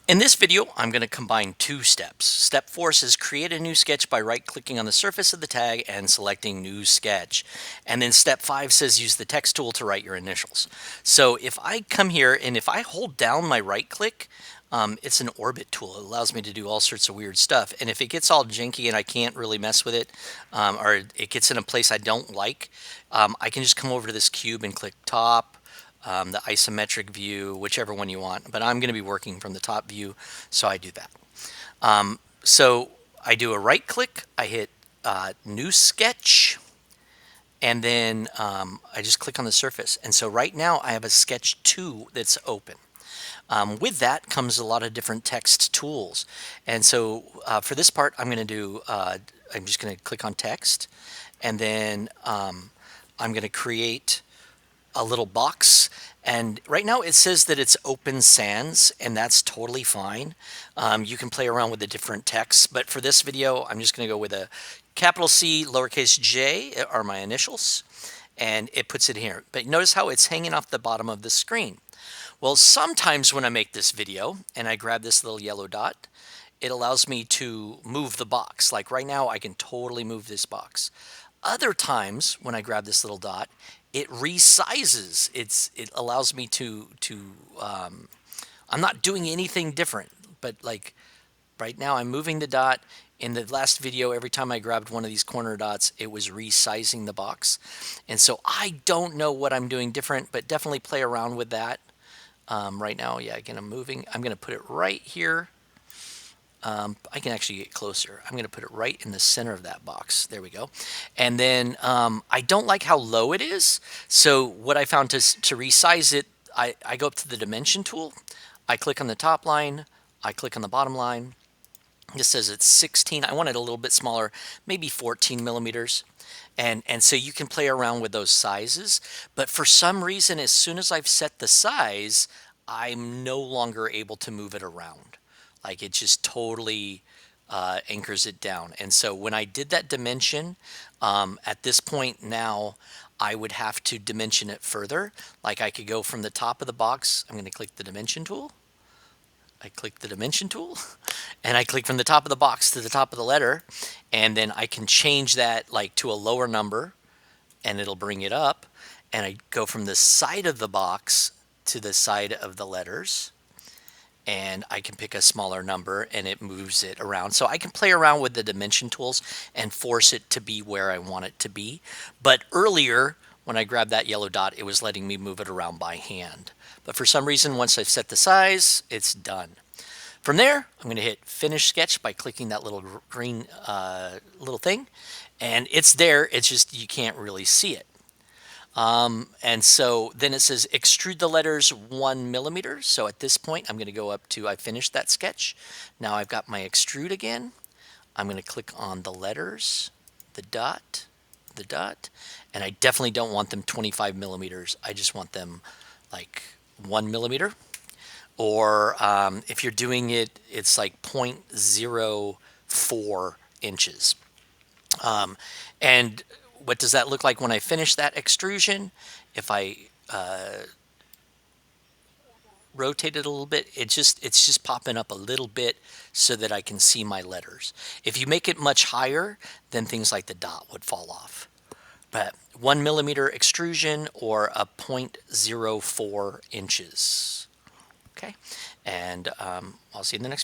In this video, I'm going to combine two steps. Step 4 says create a new sketch by right-clicking on the surface of the tag and selecting New Sketch. And then step 5 says use the text tool to write your initials. So if I come here and if I hold down my right-click, it's an orbit tool. It allows me to do all sorts of weird stuff. And if it gets all janky and I can't really mess with it, or it gets in a place I don't like, I can just come over to this cube and click top, the isometric view, whichever one you want. But I'm going to be working from the top view, so I do that. So I do a right click, I hit New Sketch, and then I just click on the surface. And so right now I have a Sketch 2 that's open. With that comes a lot of different text tools. And so for this part, I'm going to do, I'm just going to click on text, and then I'm going to create a little box. And right now it says that it's open sans, and that's totally fine. You can play around with the different texts, but for this video, I'm just going to go with a capital C, lowercase j are my initials, and it puts it here. But notice how it's hanging off the bottom of the screen. Well, sometimes when I make this video and I grab this little yellow dot, it allows me to move the box. Like right now, I can totally move this box. Other times when I grab this little dot, it resizes. It allows me to I'm not doing anything different, but like right now I'm moving the dot. In the last video, every time I grabbed one of these corner dots, it was resizing the box. And so I don't know what I'm doing different, but definitely play around with that. Right now, yeah, again, I'm moving. I'm going to put it right here. I can actually get closer. I'm going to put it right in the center of that box. There we go. And then I don't like how low it is. So what I found to resize it, I go up to the dimension tool. I click on the top line. I click on the bottom line. This says it's 16. I want it a little bit smaller, maybe 14 millimeters. And so you can play around with those sizes. But for some reason, as soon as I've set the size, I'm no longer able to move it around. Like it just totally anchors it down. And so when I did that dimension, at this point now, I would have to dimension it further. Like I could go from the top of the box. I'm going to click the dimension tool. I click the dimension tool, and I click from the top of the box to the top of the letter, and then I can change that like to a lower number, and it'll bring it up. And I go from the side of the box to the side of the letters, and I can pick a smaller number and it moves it around. So I can play around with the dimension tools and force it to be where I want it to be. But earlier, when I grabbed that yellow dot, it was letting me move it around by hand. But for some reason, once I've set the size, it's done. From there, I'm going to hit Finish Sketch by clicking that little green little thing. And it's there, it's just you can't really see it. And so then it says extrude the letters 1 millimeter. So at this point, I'm going to go up to, I finished that sketch. Now I've got my extrude again. I'm going to click on the letters, the dot, and I definitely don't want them 25 millimeters. I just want them like 1 millimeter. Or if you're doing it, it's like 0.04 inches. And what does that look like when I finish that extrusion? If I rotate it a little bit, it's just popping up a little bit so that I can see my letters. If you make it much higher, then things like the dot would fall off. But 1 millimeter extrusion or a 0.04 inches. Okay, and I'll see you in the next video.